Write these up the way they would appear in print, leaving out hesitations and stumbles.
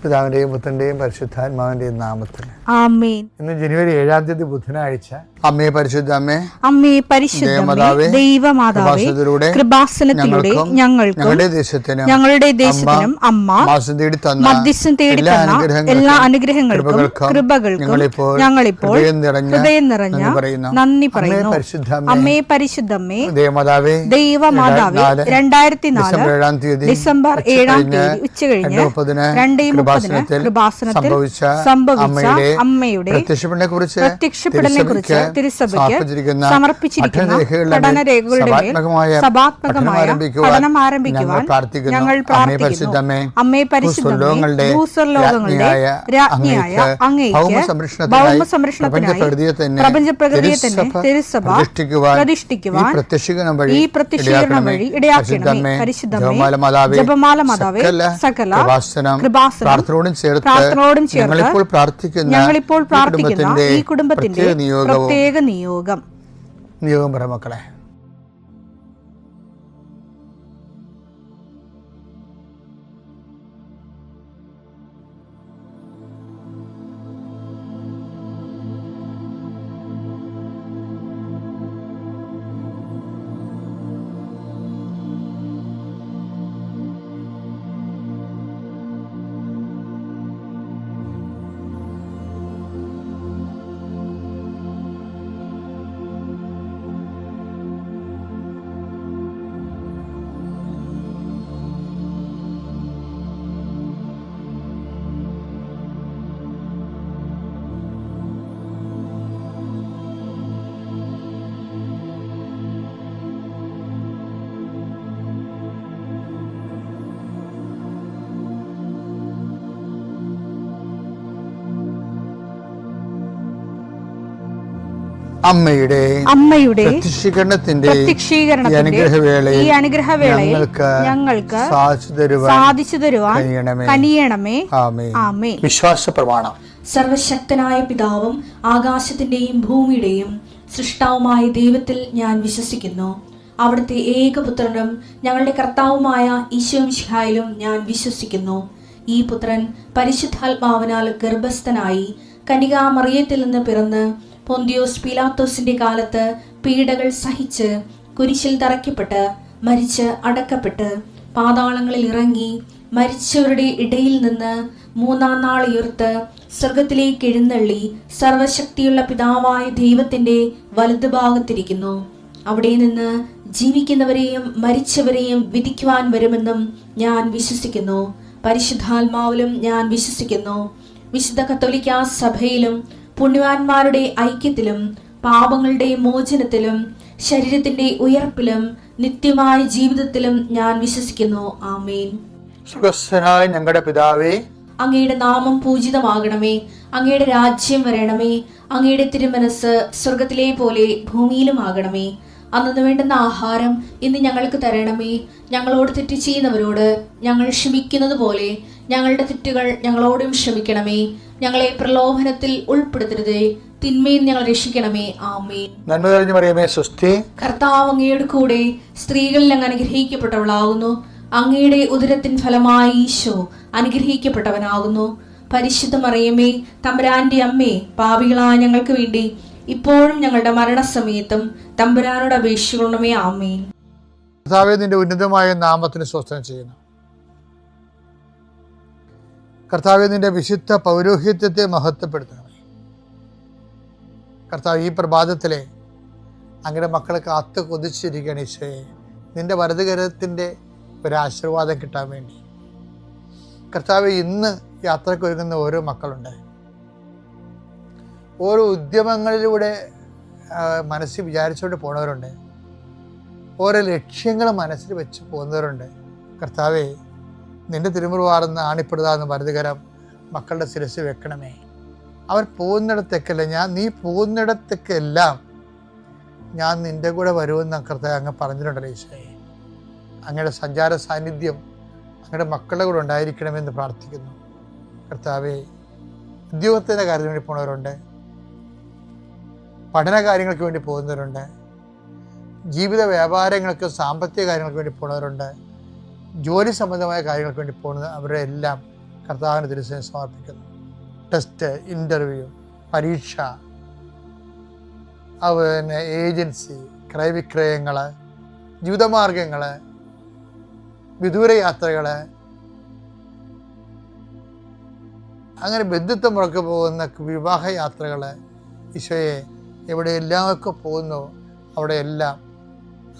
പിതാവിന്റെയും പുത്രന്റെയും പരിശുദ്ധാത്മാവിന്റെയും നാമത്തിൽ ആമേൻ. ഇന്ന് ജനുവരി 7 ബുധനാഴ്ച. അമ്മേ പരിശുദ്ധ അമ്മേ, അമ്മേ പരിശുദ്ധ ദൈവമാതാവേ, കൃപാസനത്തിലൂടെ ഞങ്ങളുടെ ദേശത്തിനും അമ്മ മധ്യസ്ഥം തേടി തന്ന എല്ലാ അനുഗ്രഹങ്ങൾക്കും കൃപകൾക്കും ഞങ്ങളിപ്പോൾ ഹൃദയം നിറഞ്ഞ നന്ദി പറയുന്നു. അമ്മേ പരിശുദ്ധമ്മേ ദൈവമാതാവേ, 2004 ഡിസംബർ 7 ഉച്ചകഴിഞ്ഞ് 2:30 കൃപാസനത്തിൽ സംഭവിച്ച അമ്മയുടെ പ്രത്യക്ഷപ്പെടലിനെ കുറിച്ച് തിരുസഭയ്ക്ക് സമർപ്പിച്ചിരിക്കുന്ന പഠനരേഖകളുടെ മേൽ സഭാത്മകമായ പഠനം ആരംഭിക്കുവാൻ ഞങ്ങൾ പ്രാർത്ഥിക്കുന്നു. അമ്മേ പരിശുദ്ധമേ, ഭൂസ്വർലോകങ്ങളുടെ രാജ്ഞിയായ അങ്ങേയ്ക്ക് ഭൗമസംരക്ഷണത്തിനായി പ്രപഞ്ചപ്രകൃതിയെ തന്നെ തിരുസഭ പ്രതിഷ്ഠിക്കുവാൻ ഈ പ്രത്യക്ഷീകരണം വഴി ഇടയാക്കണമേ. പരിശുദ്ധമേ, ജപമാല മാതാവേ, സകല കൃപാസനം പ്രാർത്ഥനയോടും ചേർത്ത് ഞങ്ങളിപ്പോൾ പ്രാർത്ഥിക്കുന്ന ഈ കുടുംബത്തിന്റെ പ്രത്യേക നിയോഗം പറ മക്കളെ. അമ്മയുടെ പ്രത്യക്ഷീകരണത്തിന്റെ ഈ അനുഗ്രഹവേളയിൽ ഞങ്ങൾക്ക് സാധിച്ചു തരുവാൻ കനിയണമേ. ആമേൻ. വിശ്വാസ പ്രമാണം. സർവശക്തനായ പിതാവും ആകാശത്തിന്റെയും ഭൂമിയുടെയും സൃഷ്ടാവുമായ ദൈവത്തിൽ ഞാൻ വിശ്വസിക്കുന്നു. അവിടുത്തെ ഏകപുത്രനും ഞങ്ങളുടെ കർത്താവുമായ ഈശോ മിശിഹായിലും ഞാൻ വിശ്വസിക്കുന്നു. ഈ പുത്രൻ പരിശുദ്ധാത്മാവിനാൽ ഗർഭസ്ഥനായി കന്യകാമറിയത്തിൽ നിന്ന് പിറന്ന് പൊന്തിയോസ് പീലാത്തോസിന്റെ കാലത്ത് പീഡകൾ സഹിച്ച് കുരിശിൽ തറയ്ക്കപ്പെട്ട് മരിച്ച് അടക്കപ്പെട്ട് പാതാളങ്ങളിൽ ഇറങ്ങി മരിച്ചവരുടെ ഇടയിൽ നിന്ന് 3-ാം നാൾ ഉയർത്ത് സ്വർഗത്തിലേക്ക് എഴുന്നള്ളി സർവശക്തിയുള്ള പിതാവായ ദൈവത്തിന്റെ വലതുഭാഗത്തിരിക്കുന്നു. അവിടെ നിന്ന് ജീവിക്കുന്നവരെയും മരിച്ചവരെയും വിധിക്കുവാൻ വരുമെന്നും ഞാൻ വിശ്വസിക്കുന്നു. പരിശുദ്ധാത്മാവിലും ഞാൻ വിശ്വസിക്കുന്നു. വിശുദ്ധ കത്തോലിക്കാ സഭയിലും പുണ്യവാന്മാരുടെ ഐക്യത്തിലും പാപങ്ങളുടെ മോചനത്തിലും ശരീരത്തിന്റെ ഉയർപ്പിലും നിത്യമായ ജീവിതത്തിലും ഞാൻ വിശ്വസിക്കുന്നു. ആമേൻ. സുഖസ്ഥനായ ഞങ്ങളുടെ പിതാവേ, അങ്ങയുടെ നാമം പൂജിതമാകണമേ. അങ്ങയുടെ രാജ്യം വരണമേ. അങ്ങയുടെ തിരുമനസ് സ്വർഗത്തിലെ പോലെ ഭൂമിയിലും ആകണമേ. അന്നു വേണ്ടുന്ന ആഹാരം ഇന്ന് ഞങ്ങൾക്ക് തരണമേ. ഞങ്ങളോട് തെറ്റ് ചെയ്യുന്നവരോട് ഞങ്ങൾ ക്ഷമിക്കുന്നത് പോലെ ഞങ്ങളുടെ തെറ്റുകൾ ഞങ്ങളോടും ക്ഷമിക്കണമേ. ഞങ്ങളെ പ്രലോഭനത്തിൽ ഉൾപ്പെടുത്തരുതേ, തിന്മയിൽ ഞങ്ങൾ രക്ഷിക്കണമേ. ആമേൻ. നന്മ നിറഞ്ഞ മറിയമേ, സ്വസ്തി. കർത്താവ് അങ്ങയുടെ കൂടെ സ്ത്രീകളിൽ അങ്ങ് അനുഗ്രഹിക്കപ്പെട്ടവളാകുന്നു. അങ്ങയുടെ ഉദരത്തിൻ ഫലമായി ഈശോ അനുഗ്രഹിക്കപ്പെട്ടവനാകുന്നു. പരിശുദ്ധ മറിയമേ, തമ്പുരാന്റെ അമ്മേ, പാപികളായ ഞങ്ങൾക്ക് വേണ്ടി ഇപ്പോഴും ഞങ്ങളുടെ മരണസമയത്തും തമ്പുരാനോട് അപേക്ഷിക്കണമേ. ആമേൻ. കർത്താവേ, നിന്റെ ഉന്നതമായ നാമത്തിന് സ്തോത്രം ചെയ്യുന്നു. കർത്താവേ, നിന്റെ വിശുദ്ധ പൗരോഹിത്യത്തെ മഹത്വപ്പെടുത്തണമേ. കർത്താവ്, ഈ പ്രഭാതത്തിലെ അങ്ങയുടെ മക്കളെ കാത്തു കൊതിച്ചിരിക്കുകയാണ് ഈശോയെ, നിന്റെ വലതുകരത്തിൻ്റെ ഒരാശീർവാദം കിട്ടാൻ വേണ്ടി. കർത്താവ്, ഇന്ന് യാത്രയ്ക്ക് ഒരുങ്ങുന്ന ഓരോ മക്കളുണ്ട്. ഓരോ ഉദ്യമങ്ങളിലൂടെ മനസ്സിൽ വിചാരിച്ചുകൊണ്ട് പോണവരുണ്ട്. ഓരോ ലക്ഷ്യങ്ങൾ മനസ്സിൽ വെച്ച് പോകുന്നവരുണ്ട്. കർത്താവേ, നിന്റെ തിരുമുറുവാർന്ന് ആണിപ്പെടുതാന്ന് വലതുകരം മക്കളുടെ ശിരസ് വെക്കണമേ. അവർ പോകുന്നിടത്തേക്കല്ല, നീ പോകുന്നിടത്തേക്കെല്ലാം ഞാൻ നിന്റെ കൂടെ വരുമെന്ന് കർത്താവ് അങ്ങ് പറഞ്ഞിട്ടുണ്ടല്ലോ ഈശോയെ. അങ്ങയുടെ സഞ്ചാര സാന്നിധ്യം അങ്ങയുടെ മക്കളുടെ കൂടെ ഉണ്ടായിരിക്കണമെന്ന് പ്രാർത്ഥിക്കുന്നു. കർത്താവേ, ഉദ്യോഗത്തിൻ്റെ കാര്യത്തിന് വേണ്ടി പോകുന്നവരുണ്ട്, പഠന കാര്യങ്ങൾക്ക് വേണ്ടി പോകുന്നവരുണ്ട്, ജീവിത വ്യാപാരങ്ങൾക്ക് സാമ്പത്തിക കാര്യങ്ങൾക്ക് വേണ്ടി പോകുന്നവരുണ്ട്, ജോലി സംബന്ധമായ കാര്യങ്ങൾക്ക് വേണ്ടി പോകുന്നത് അവരെ എല്ലാം കർത്താവിന് തിരുസേന സമർപ്പിക്കുന്നു. ടെസ്റ്റ്, ഇൻ്റർവ്യൂ, പരീക്ഷ, അതുപോലെ ഏജൻസി, ക്രയവിക്രയങ്ങൾ, ജീവിതമാർഗങ്ങൾ, വിദൂര യാത്രകൾ, അങ്ങനെ ബന്ധുത്വം മുറക്ക് പോകുന്ന വിവാഹ യാത്രകൾ, ഈശോയെ എവിടെയെല്ലാമൊക്കെ പോകുന്നു അവിടെയെല്ലാം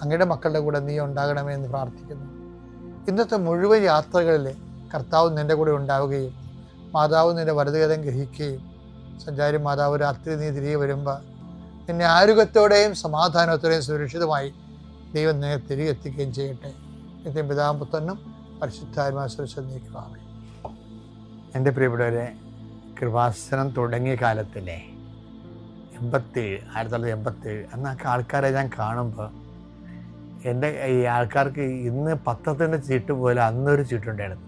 അങ്ങയുടെ മക്കളുടെ കൂടെ നീ ഉണ്ടാകണമേ എന്ന് പ്രാർത്ഥിക്കുന്നു. ഇന്നത്തെ മുഴുവൻ യാത്രകളിൽ കർത്താവ് നിൻ്റെ കൂടെ ഉണ്ടാവുകയും മാതാവ് നിൻ്റെ വലതുകരം ഗ്രഹിക്കുകയും സഞ്ചാരി മാതാവ് രാത്രി നീ തിരികെ വരുമ്പോൾ നിന്നെ ആരോഗ്യത്തോടെയും സമാധാനത്തോടെയും സുരക്ഷിതമായി ദൈവം നിന്നെ തിരികെ എത്തിക്കുകയും ചെയ്യട്ടെ. നിത്യം പിതാവും പുത്രനും പരിശുദ്ധാത്മാവും സുരക്ഷ നീക്കുവാമേ. എൻ്റെ പ്രിയപ്പെട്ടവരെ, കൃപാസനം തുടങ്ങിയ കാലത്തിലെ 1987 അന്നൊക്കെ ആൾക്കാരെ ഞാൻ കാണുമ്പോൾ എൻ്റെ ഈ ആൾക്കാർക്ക് ഇന്ന് പത്രത്തിൻ്റെ ചീട്ട് പോലെ അന്നൊരു ചീട്ടുണ്ടായിരുന്നു.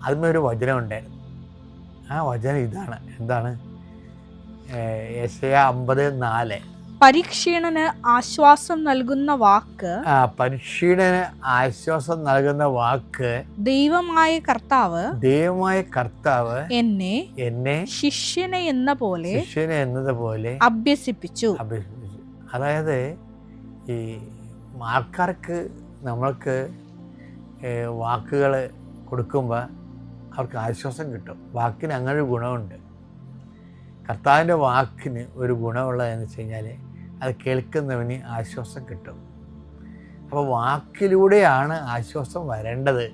അതിന്മേൽ ഒരു വചനം ഉണ്ടായിരുന്നു. ആ വചനം ഇതാണ്. എന്താണ്? യെശയ്യാ 50:4. പരീക്ഷീണന് ആശ്വാസം നൽകുന്ന വാക്ക്, പരീക്ഷീണന് ആശ്വാസം നൽകുന്ന വാക്ക്, ദൈവമായ കർത്താവ് എന്നെ ശിഷ്യനെ എന്നതുപോലെ അഭ്യസിപ്പിച്ചു. അതായത് ഈ ആൾക്കാർക്ക് നമ്മൾക്ക് വാക്കുകൾ കൊടുക്കുമ്പോൾ അവർക്ക് ആശ്വാസം കിട്ടും. വാക്കിന് അങ്ങനെ ഒരു ഗുണമുണ്ട്. കർത്താവിൻ്റെ വാക്കിന് ഒരു ഗുണമുള്ളതെന്ന് വെച്ച് കഴിഞ്ഞാൽ അത് കേൾക്കുന്നവന് ആശ്വാസം കിട്ടും. അപ്പോൾ വാക്കിലൂടെയാണ് ആശ്വാസം വരേണ്ടത്.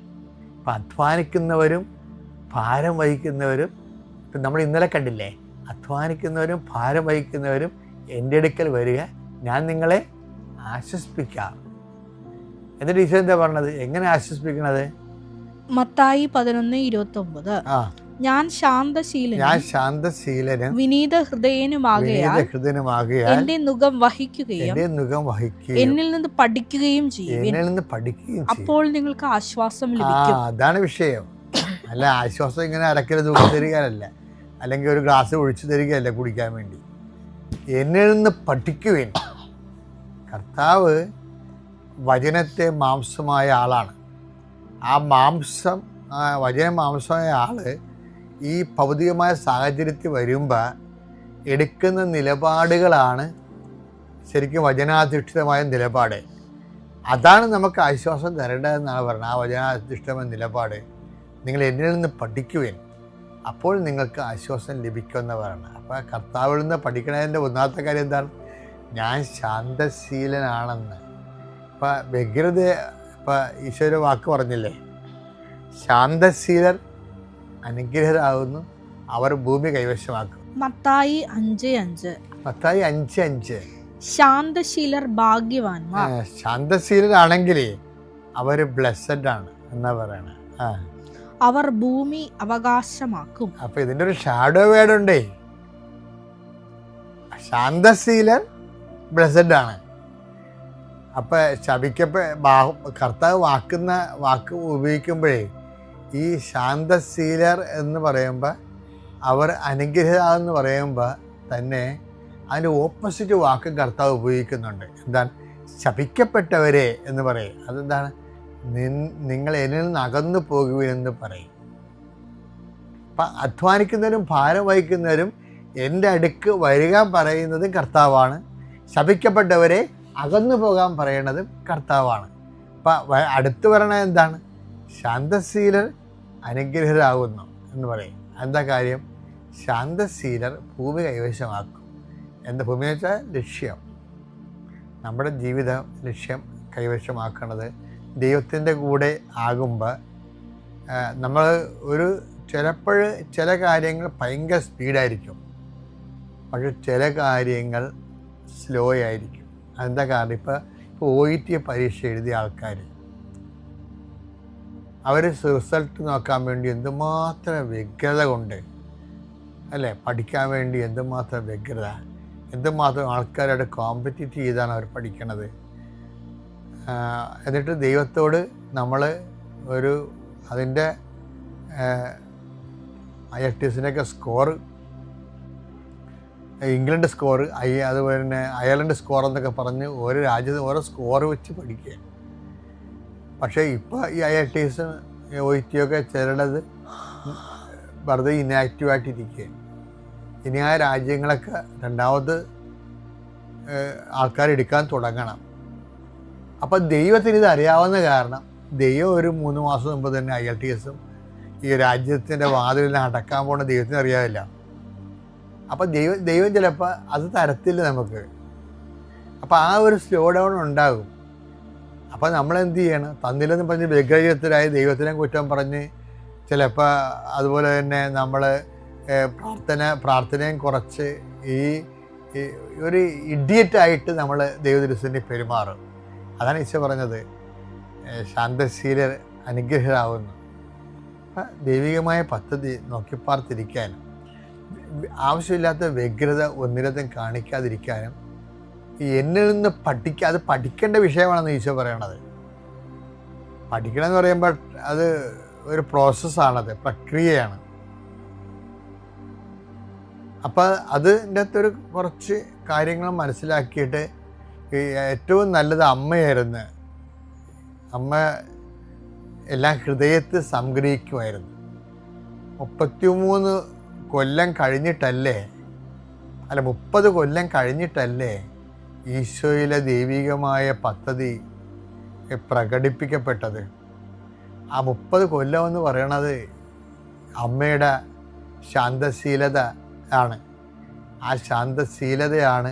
ഇപ്പം അധ്വാനിക്കുന്നവരും ഭാരം വഹിക്കുന്നവരും, ഇപ്പം നമ്മൾ ഇന്നലെ കണ്ടില്ലേ, അധ്വാനിക്കുന്നവരും ഭാരം വഹിക്കുന്നവരും എൻ്റെ അടുക്കൽ വരിക, ഞാൻ നിങ്ങളെ ആശ്വസിപ്പിക്കാം. എന്നിട്ട് ഈശോ എന്താ പറഞ്ഞത്? എങ്ങനെ ആശ്വസിപ്പിക്കണത്? മത്തായി 11:29. ഞാൻ ശാന്തശീലനും വിനീത ഹൃദയനുമാകയാൽ എന്റെ നുകം വഹിക്കുകയും എന്നിൽ നിന്ന് പഠിക്കുകയും ചെയ്യും, അപ്പോൾ നിങ്ങൾക്ക് ആശ്വാസം ലഭിക്കും. അതാണ് വിഷയം. അല്ല, ആശ്വാസം ഇങ്ങനെ അരക്കല് തൂക്കി തരികയല്ല, അല്ലെങ്കിൽ ഒരു ഗ്ലാസ് ഒഴിച്ചു തരികയല്ല കുടിക്കാൻ വേണ്ടി. എന്നിൽ നിന്ന് പഠിക്കുവേൻ. കർത്താവ് വചനത്തെ മാംസമായ ആളാണ്. ആ വചനം മാംസമായ ആള് ഈ ഭൗതികമായ സാഹചര്യത്തിൽ വരുമ്പോൾ എടുക്കുന്ന നിലപാടുകളാണ് ശരിക്കും വചനാധിഷ്ഠിതമായ നിലപാട്. അതാണ് നമുക്ക് ആശ്വാസം തരേണ്ടതെന്നാണ് പറഞ്ഞത്. ആ വചനാധിഷ്ഠിതമായ നിലപാട്, നിങ്ങൾ എന്നിൽ നിന്ന് പഠിക്കുവേൻ, അപ്പോൾ നിങ്ങൾക്ക് ആശ്വാസം ലഭിക്കുമെന്ന് പറയണം. അപ്പോൾ കർത്താവിൽ നിന്ന് പഠിക്കണതിൻ്റെ ഒന്നാമത്തെ കാര്യം എന്താണ്? ഞാൻ ശാന്തശീലനാണെന്ന്. ഇപ്പം വ്യഗ്രത, ഇപ്പം ഈശോയുടെ വാക്ക് പറഞ്ഞില്ലേ, ശാന്തശീലർ അനുഗ്രഹരാകുന്നു, അവർ ഭൂമി കൈവശമാക്കും. മത്തായി 5:5. ശാന്തശീലർ ഭാഗ്യവാന്മാർ. ശാന്തശീലരാണെങ്കിൽ അവർ ബ്ലെസ്സഡ് ആണ് എന്നാ പറയണേ. അവർ ഭൂമി അവകാശമാക്കും. അപ്പൊ ഇതിന്റെ ഒരു ഷാഡോ വേർഡ് ഉണ്ടേ. ശാന്തശീലർ ബ്ലെസ്സഡ് ആണ്. അപ്പൊ കർത്താവ് വാക്ക് ഉപയോഗിക്കുമ്പോഴേ ഈ ശാന്തശീലർ എന്ന് പറയുമ്പോൾ, അവർ അനുഗ്രഹമെന്ന് പറയുമ്പോൾ തന്നെ അതിൻ്റെ ഓപ്പോസിറ്റ് വാക്ക് കർത്താവ് ഉപയോഗിക്കുന്നുണ്ട്. എന്താണ്? ശപിക്കപ്പെട്ടവരെ എന്ന് പറയും. അതെന്താണ്? നിങ്ങൾ എന്നിൽ നിന്ന് അകന്നു പോകുവിനെന്ന് പറയും. അപ്പം അധ്വാനിക്കുന്നവരും ഭാരം വഹിക്കുന്നവരും എൻ്റെ അടുക്ക് വരിക പറയുന്നതും കർത്താവാണ്. ശപിക്കപ്പെട്ടവരെ അകന്നു പോകാൻ പറയുന്നതും കർത്താവാണ്. അപ്പം അടുത്ത് പറയണത് എന്താണ്? ശാന്തശീലർ അനുഗ്രഹരാകുന്നു എന്ന് പറയും. എന്താ കാര്യം? ശാന്തശീലർ ഭൂമി കൈവശമാക്കും. എന്താ ഭൂമി എന്ന് വെച്ചാൽ ലക്ഷ്യം, നമ്മുടെ ജീവിത ലക്ഷ്യം കൈവശമാക്കുന്നത് ദൈവത്തിൻ്റെ കൂടെ ആകുമ്പോൾ നമ്മൾ ചിലപ്പോൾ ചില കാര്യങ്ങൾ ഭയങ്കര സ്പീഡായിരിക്കും, പക്ഷെ ചില കാര്യങ്ങൾ സ്ലോ ആയിരിക്കും. അതെന്താ കാരണം? ഇപ്പോൾ OET പരീക്ഷ എഴുതിയ ആൾക്കാർ അവർ റിസൾട്ട് നോക്കാൻ വേണ്ടി എന്തുമാത്രം വ്യഗ്രത കൊണ്ട്, അല്ലേ, പഠിക്കാൻ വേണ്ടി എന്തുമാത്രം വ്യഗ്രത, എന്തുമാത്രം ആൾക്കാരോട് കോമ്പറ്റീറ്റ് ചെയ്താണ് അവർ പഠിക്കണത്. എന്നിട്ട് ദൈവത്തോട് നമ്മൾ അതിൻ്റെ IELTS സ്കോർ, ഇംഗ്ലണ്ട് സ്കോർ, അതുപോലെ തന്നെ അയർലൻഡ് സ്കോർ എന്നൊക്കെ പറഞ്ഞ് ഓരോ രാജ്യത്ത് ഓരോ സ്കോർ വെച്ച് പഠിക്കുക. പക്ഷേ ഇപ്പോൾ ഈ IELTS OET ചിലത് വെറുതെ ഇനാക്റ്റീവായിട്ടിരിക്കുകയാണ്. ഇനി ആ രാജ്യങ്ങളൊക്കെ രണ്ടാമത് ആൾക്കാർ എടുക്കാൻ തുടങ്ങണം. അപ്പം ദൈവത്തിന് ഇത് അറിയാവുന്ന കാരണം ദൈവം ഒരു 3 മാസം മുമ്പ് തന്നെ ILTS ഈ രാജ്യത്തിൻ്റെ വാതിലിനെ അടക്കാൻ പോകുന്ന ദൈവത്തിന് അറിയാവില്ല. അപ്പം ദൈവം ചിലപ്പോൾ അത് തരത്തില്ല നമുക്ക്. അപ്പം ആ ഒരു സ്ലോ ഡൗൺ ഉണ്ടാകും. അപ്പം നമ്മളെന്ത് ചെയ്യണം? തന്നില്ലെന്ന് പറഞ്ഞ് വ്യഗ്രചിത്തരായി ദൈവത്തിനെ കുറ്റം പറഞ്ഞ് ചിലപ്പോൾ അതുപോലെ തന്നെ നമ്മൾ പ്രാർത്ഥനയും കുറച്ച് ഈ ഒരു ഇഡിയറ്റായിട്ട് നമ്മൾ ദൈവദൃശ്യനെ പെരുമാറും. അതാണ് ഈശോ പറഞ്ഞത്, ശാന്തശീലർ അനുഗ്രഹരാകുന്നു. അപ്പം ദൈവികമായ പദ്ധതി നോക്കിപ്പാർത്തിരിക്കാനും ആവശ്യമില്ലാത്ത വ്യഗ്രത ഒന്നിനതും കാണിക്കാതിരിക്കാനും എന്നിൽ നിന്ന് അത് പഠിക്കേണ്ട വിഷയമാണെന്ന് ഈശോ പറയണത്. പഠിക്കണം എന്ന് പറയുമ്പോൾ അത് ഒരു പ്രോസസ്സാണത്, പ്രക്രിയയാണ്. അപ്പം അതിൻ്റെ അകത്തൊരു കുറച്ച് കാര്യങ്ങൾ മനസ്സിലാക്കിയിട്ട് ഏറ്റവും നല്ലത് അമ്മയായിരുന്നു. അമ്മ എല്ലാം ഹൃദയത്തിൽ സംഗ്രഹിക്കുമായിരുന്നു. 33 കൊല്ലം കഴിഞ്ഞിട്ടല്ലേ, അല്ല 30 കൊല്ലം കഴിഞ്ഞിട്ടല്ലേ ഈശോയിലെ ദൈവികമായ പദ്ധതി പ്രകടിപ്പിക്കപ്പെട്ടത്. ആ 30 കൊല്ലം എന്ന് പറയണത് അമ്മയുടെ ശാന്തശീലത ആണ്. ആ ശാന്തശീലതയാണ്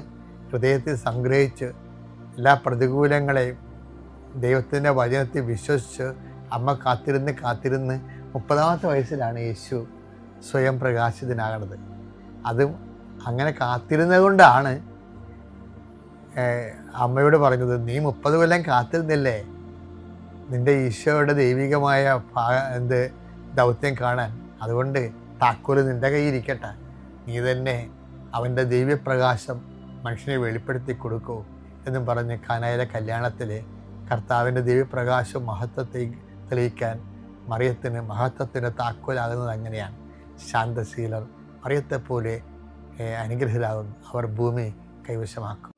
ഹൃദയത്തിൽ സംഗ്രഹിച്ച് എല്ലാ പ്രതികൂലങ്ങളെയും ദൈവത്തിൻ്റെ വചനത്തിൽ വിശ്വസിച്ച് അമ്മ കാത്തിരുന്ന് 30ാമത്തെ വയസ്സിലാണ് യേശു സ്വയം പ്രകാശിതനാകണത്. അതും അങ്ങനെ കാത്തിരുന്നത് കൊണ്ടാണ് അമ്മയോട് പറഞ്ഞത്, നീ 30 കൊല്ലം കാത്തിരുന്നില്ലേ നിൻ്റെ ഈശോയുടെ ദൈവികമായ ദൗത്യം കാണാൻ, അതുകൊണ്ട് താക്കോല് നിൻ്റെ കയ്യിരിക്കട്ടെ, നീ തന്നെ അവൻ്റെ ദൈവപ്രകാശം മനുഷ്യനെ വെളിപ്പെടുത്തി കൊടുക്കൂ എന്നും പറഞ്ഞ് കാനായിലെ കല്യാണത്തിൽ കർത്താവിൻ്റെ ദൈവപ്രകാശം മഹത്വത്തെ തെളിയിക്കാൻ മറിയത്തിന് മഹത്വത്തിൻ്റെ താക്കോലാകുന്നത് അങ്ങനെയാണ്. ശാന്തശീലർ മറിയത്തെപ്പോലെ അനുഗ്രഹരാകുന്നു, അവർ ഭൂമി കൈവശമാക്കും.